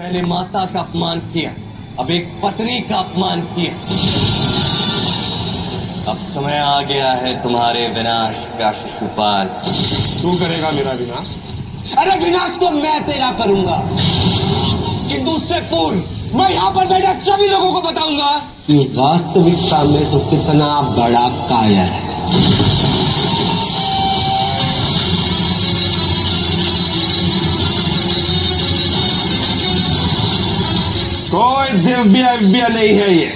पहले माता का अपमान किया, अब एक पत्नी का अपमान किया। अब समय आ गया है तुम्हारे विनाश का शिशुपाल। तू करेगा मेरा विनाश? अरे विनाश तो मैं तेरा करूंगा, किंतु उससे पूर्व मैं यहाँ पर बैठे सभी लोगों को बताऊंगा कि वास्तविकता में तो कितना बड़ा कायर है। कोई दिव्य नहीं है ये।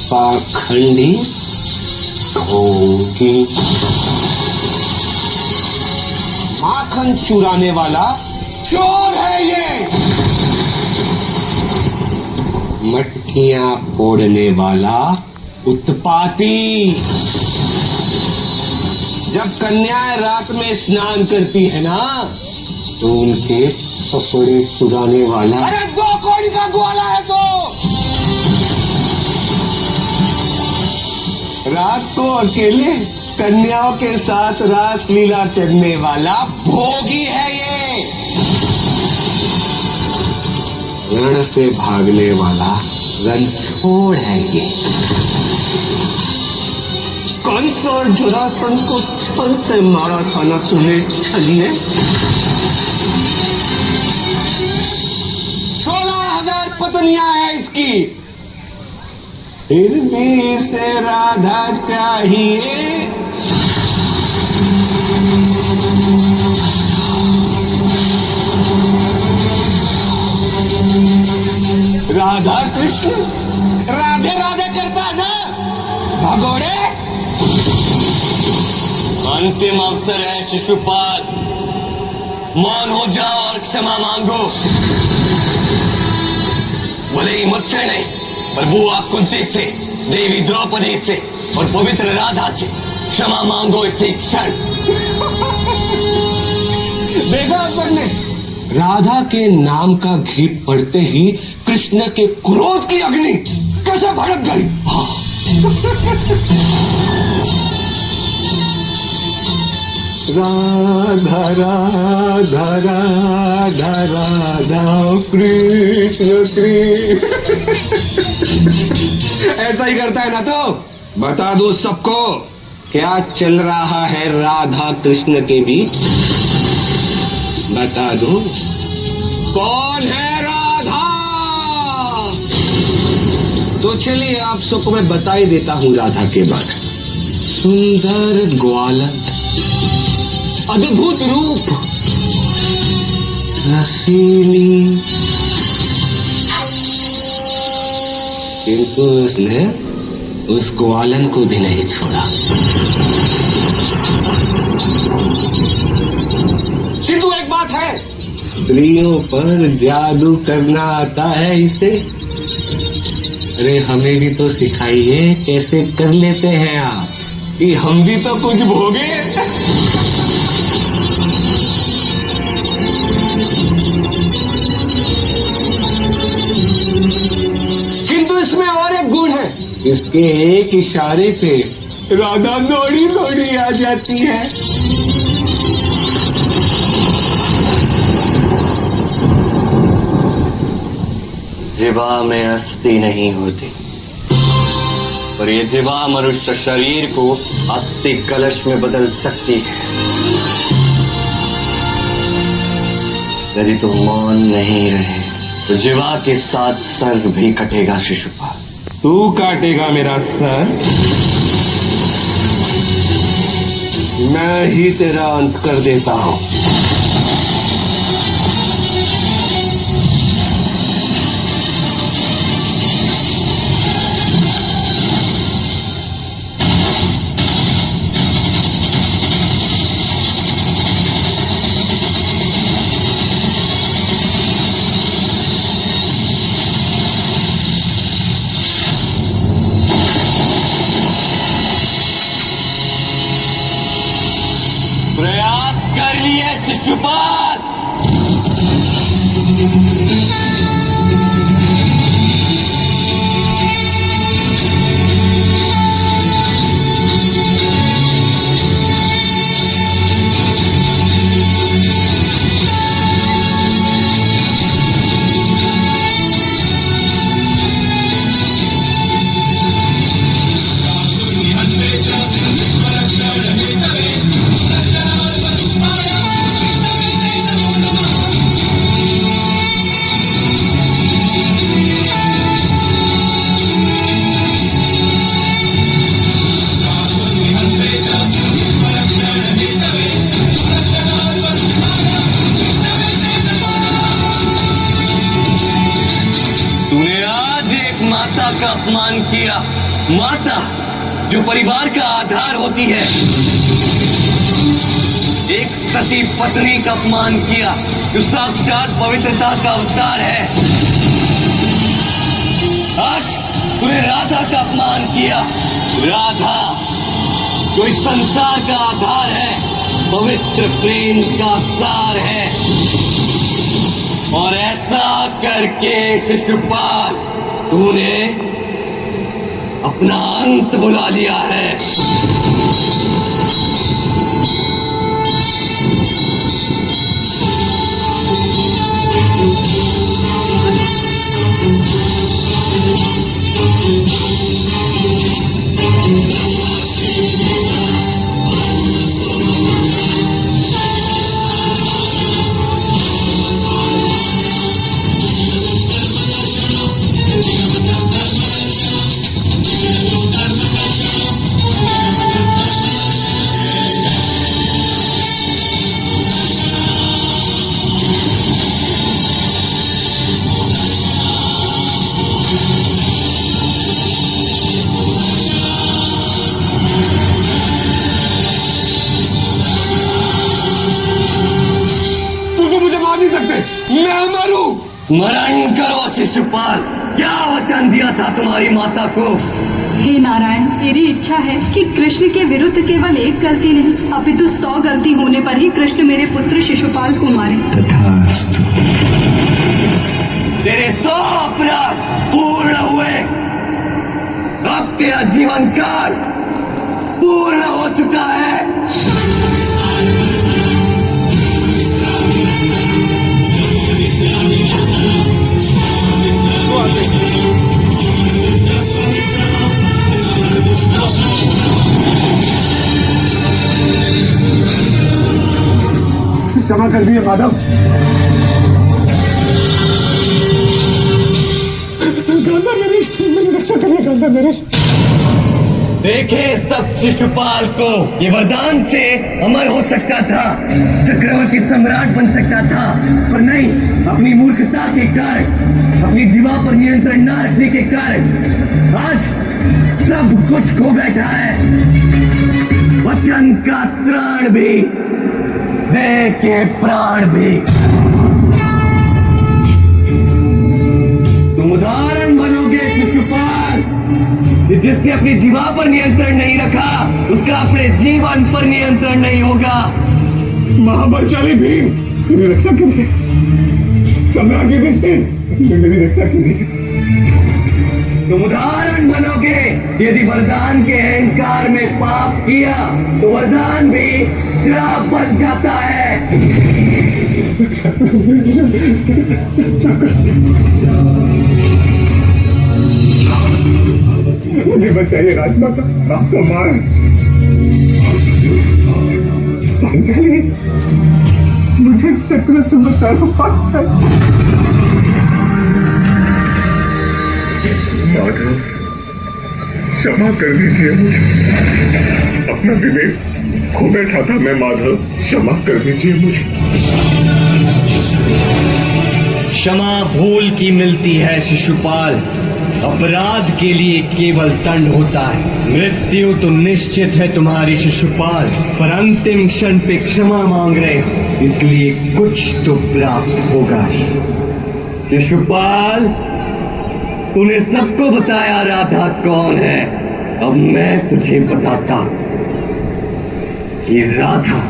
पाखंडी, ढोंगी, माखन चुराने वाला चोर है ये। मटकियां फोड़ने वाला उत्पाती। जब कन्याएं रात में स्नान करती है ना, तो उनके कपड़े चुराने वाला। अरे 2 कौड़ी का ग्वाला है तो। रात को अकेले कन्याओं के साथ रास लीला करने वाला भोगी है ये। रण से भागने वाला रणछोड़ है ये। कंस और जरासंध को छल से मारा था ना तूने छलिए। 16,000 पत्नियां हैं इसकी, फिर भी इसे राधा चाहिए। राधा कृष्ण राधे राधे करता ना भगोड़े। अंतिम अवसर है शिशुपाल, मौन हो जाओ और क्षमा मांगो। भले ही मुझसे नहीं, पर बुआ कुंती से, देवी द्रौपदी से और पवित्र राधा से क्षमा मांगो इसी क्षण। देखा अपन ने, राधा के नाम का घी पड़ते ही कृष्ण के क्रोध की अग्नि कैसे भड़क गई। राधा राधा राधा राधा कृष्ण कृष्ण। ऐसा ही करता है ना, तो बता दो सबको क्या चल रहा है राधा कृष्ण के बीच। बता दो कौन है राधा। तो चलिए आप सबको मैं बता ही देता हूँ राधा के बारे। सुंदर ग्वालन, अद्भुत रूप, रसीली, किंतु उसने उस ग्वालन को भी नहीं छोड़ा। किंतु एक बात है, स्त्रियों पर जादू करना आता है इसे। अरे हमें भी तो सिखाइए कैसे कर लेते हैं आप, कि हम भी तो कुछ भोगे। किंतु इसमें और एक गुण है, इसके एक इशारे पे राधा दौड़ी दौड़ी आ जाती है। जिवा में अस्थि नहीं होती, पर ये जिवा मनुष्य शरीर को अस्थि कलश में बदल सकती है। यदि तुम मौन नहीं रहे तो जिवा के साथ सर भी कटेगा शिशुपाल। तू काटेगा मेरा सर? मैं ही तेरा अंत कर देता हूं। प्रयास कर लिए शिशुपाल। माता का अपमान किया, माता जो परिवार का आधार होती है, एक सती पत्नी का अपमान किया जो साक्षात पवित्रता का अवतार है। आज तूने राधा का अपमान किया, राधा जो इस संसार का आधार है, पवित्र प्रेम का सार है। और ऐसा करके शिशुपाल तूने अपना अंत बुला लिया है। तुम तो मुझे मार नहीं सकते, मैं मरूं। मरण करो शिशुपाल, क्या वचन दिया था तुम्हारी माता को? हे नारायण, मेरी इच्छा है कि कृष्ण के विरुद्ध केवल एक गलती नहीं अपितु 100 गलती होने पर ही कृष्ण मेरे पुत्र शिशुपाल को मारे। तथास्तु। तेरे 100 अपराध पूर्ण हुए, अब तेरा जीवन काल पूर्ण हो चुका है। क्षमा कर दिए माधव। गांधार नरेश, मेरी रक्षा करिए गांधार नरेश। देखे सब शिशुपाल को, ये वरदान से अमर हो सकता था, चक्रवर्ती सम्राट बन सकता था, पर नहीं, अपनी मूर्खता के कारण, अपनी जीवा पर नियंत्रण न रखने के कारण आज सब कुछ खो बैठा है। वचन का त्राण भी, दे के प्राण भी। तुम उदाहरण बनोगे शिशुपाल, कि जिसने अपनी जीवा पर नियंत्रण नहीं रखा, उसका अपने जीवन पर नियंत्रण नहीं होगा। महाबलशाली भीम, मेरी रक्षा करिए। सम्राट युधिष्ठिर, मेरी रक्षा कीजिए। तुम उदाहरण बनोगे, यदि वरदान के अहंकार में पाप किया तो वरदान भी श्राप बन जाता है। मुझे बचाइए राजमाता, आपका मार। पांचाली, मुझे चक्र से बचाओ पांचाली। माधव, क्षमा कर दीजिए मुझे, अपना विवेक खो बैठा था मैं माधव, क्षमा कर दीजिए मुझे। क्षमा भूल की मिलती है शिशुपाल, अपराध के लिए केवल दंड होता है। मृत्यु तो निश्चित है तुम्हारी शिशुपाल, पर अंतिम क्षण पे क्षमा मांग रहे हो, इसलिए कुछ तो प्राप्त होगा ही। शिशुपाल, तूने सबको बताया राधा कौन है, अब मैं तुझे बताता कि राधा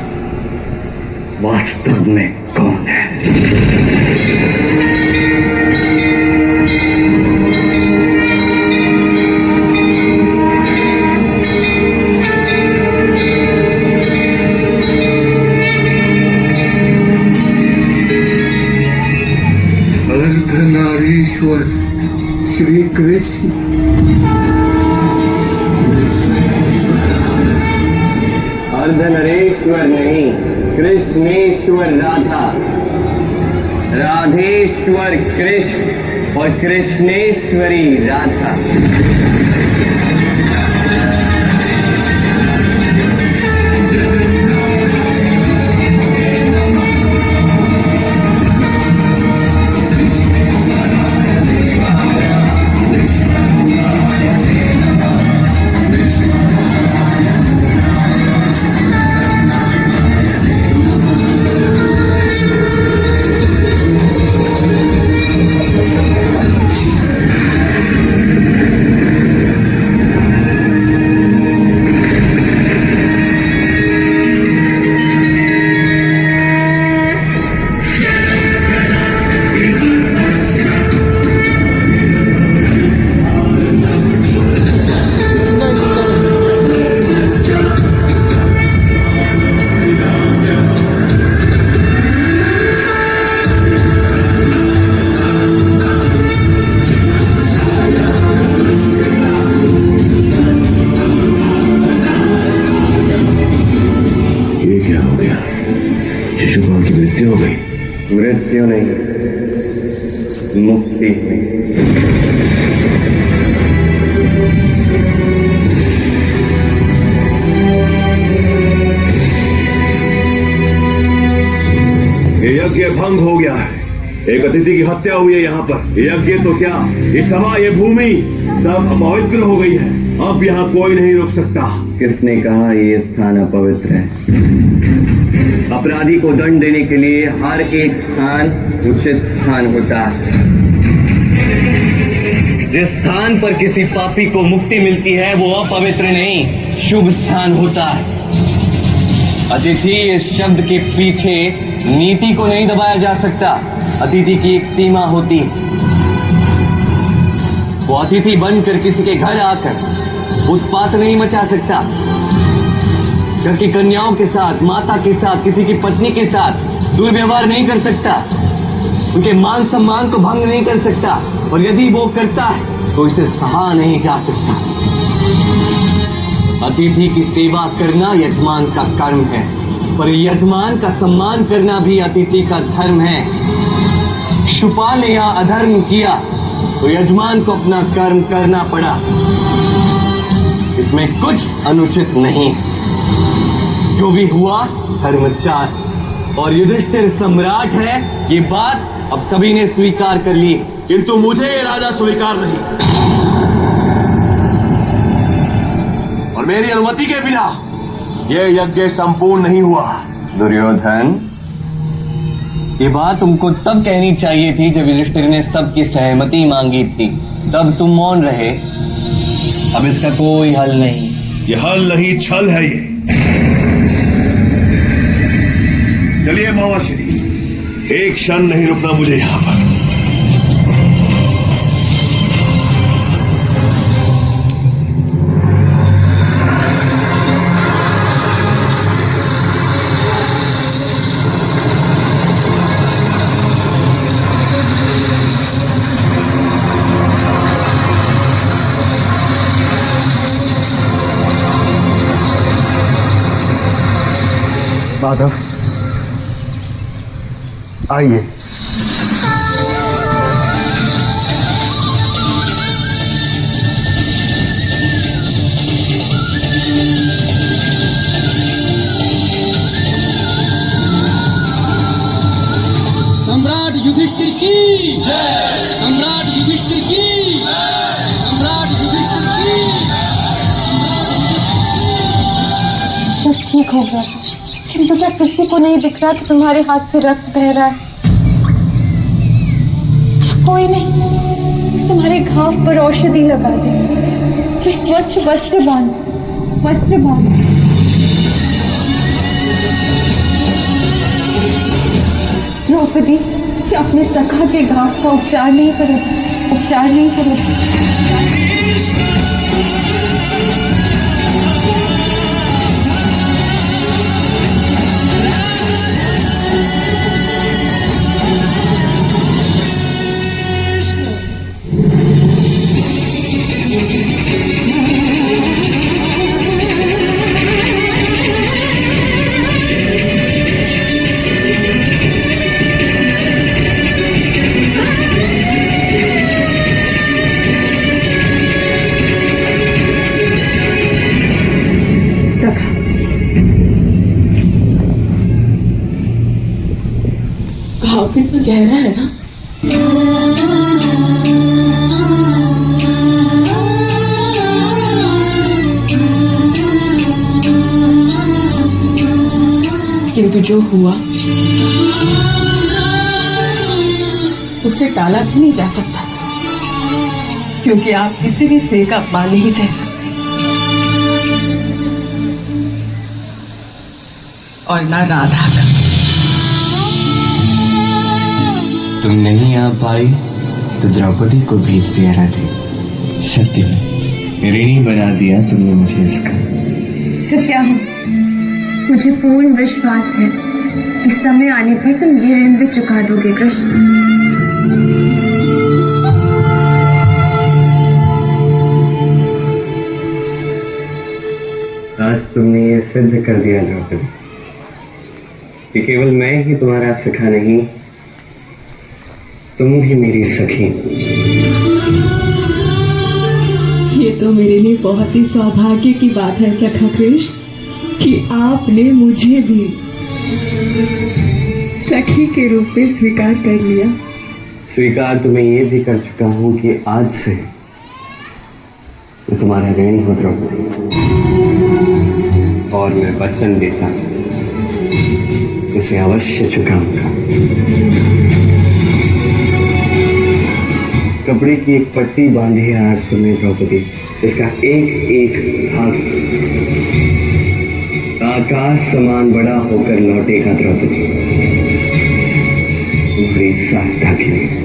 वास्तव में कौन है। अर्धनारीश्वर श्री कृष्ण, अर्धनरेश्वर नहीं, कृष्णेश्वर राधा, राधेश्वर कृष्ण और कृष्णेश्वरी राधा। मृत्यु हो गई। मृत्यु नहीं, मुक्ति हुई। ये यज्ञ भंग हो गया है। एक अतिथि की हत्या हुई है यहाँ पर। यज्ञ तो क्या, ये सभा, ये भूमि सब अपवित्र हो गई है। अब यहाँ कोई नहीं रुक सकता। किसने कहा ये स्थान अपवित्र है? अपराधी को दंड देने के लिए हर एक स्थान उचित स्थान होता है। जिस स्थान पर किसी पापी को मुक्ति मिलती है वो अपवित्र नहीं, शुभ स्थान होता है। अतिथि इस शब्द के पीछे नीति को नहीं दबाया जा सकता। अतिथि की एक सीमा होती है। वो अतिथि बनकर किसी के घर आकर उत्पात नहीं मचा सकता। घर की कन्याओं के साथ, माता के साथ, किसी की पत्नी के साथ दुर्व्यवहार नहीं कर सकता। उनके मान सम्मान को भंग नहीं कर सकता। और यदि वो करता है तो इसे सहा नहीं जा सकता। अतिथि की सेवा करना यजमान का कर्म है, पर यजमान का सम्मान करना भी अतिथि का धर्म है। शिशुपाल ने यहाँ अधर्म किया तो यजमान को अपना कर्म करना पड़ा। इसमें कुछ अनुचित नहीं। जो भी हुआ धर्मचार और युधिष्ठिर सम्राट है, ये बात अब सभी ने स्वीकार कर ली। किंतु मुझे ये राजा स्वीकार नहीं, और मेरी अनुमति के बिना यह यज्ञ संपूर्ण नहीं हुआ। दुर्योधन, ये बात तुमको तब कहनी चाहिए थी जब युधिष्ठिर ने सबकी सहमति मांगी थी। तब तुम मौन रहे। अब इसका कोई हल नहीं। ये हल नहीं, छल है ये। चलिए मामाश्री, एक क्षण नहीं रुकना मुझे यहाँ पर। माधव, आइए। सम्राट युधिष्ठिर की जय। सम्राट युधिष्ठिर की जय। सम्राट युधिष्ठिर की। सब ठीक हो गया, किंतु क्या किसी को नहीं दिख रहा कि तुम्हारे हाथ से रक्त बह रहा है? कोई नहीं, तुम्हारे घाव पर औषधि लगा दे, फिर स्वच्छ वस्त्र बांध, वस्त्र बांध। द्रौपदी, क्या अपने सखा के घाव का उपचार नहीं करोगे? उपचार नहीं करोगे? घाव कितना गहरा है ना। किंतु जो हुआ उसे टाला भी नहीं जा सकता, क्योंकि आप किसी भी स्त्री का अपमान नहीं सह सकते। और ना राधा का। तुम नहीं आ पाई तो द्रौपदी को भेज दिया रहते। सत्य में ऋणी बना दिया तुमने मुझे इसका। तो क्या हो, मुझे पूर्ण विश्वास है कि समय आने पर तुम ये ऋण भी चुका दोगे कृष्ण। आज तुमने ये सिद्ध कर दिया द्रौपदी। कि केवल मैं ही तुम्हारा सखा नहीं, तुम ही मेरी सखी। ये तो मेरे लिए बहुत ही सौभाग्य की बात है सखा कृष्ण कि आपने मुझे भी सखी के रूप में स्वीकार कर लिया। स्वीकार तो मैं ये भी कर चुका हूं कि आज से मैं तुम्हारा ऋणी हूं द्रौपदी, और मैं वचन देता हूं इसे अवश्य चुकाऊंगा। कपड़े की एक पट्टी बांधी है आज तुम्हें द्रौपदी, इसका एक एक भाग आकाश समान बड़ा होकर लौटेगा द्रौपदी, तुम्हारी सहायता के लिए।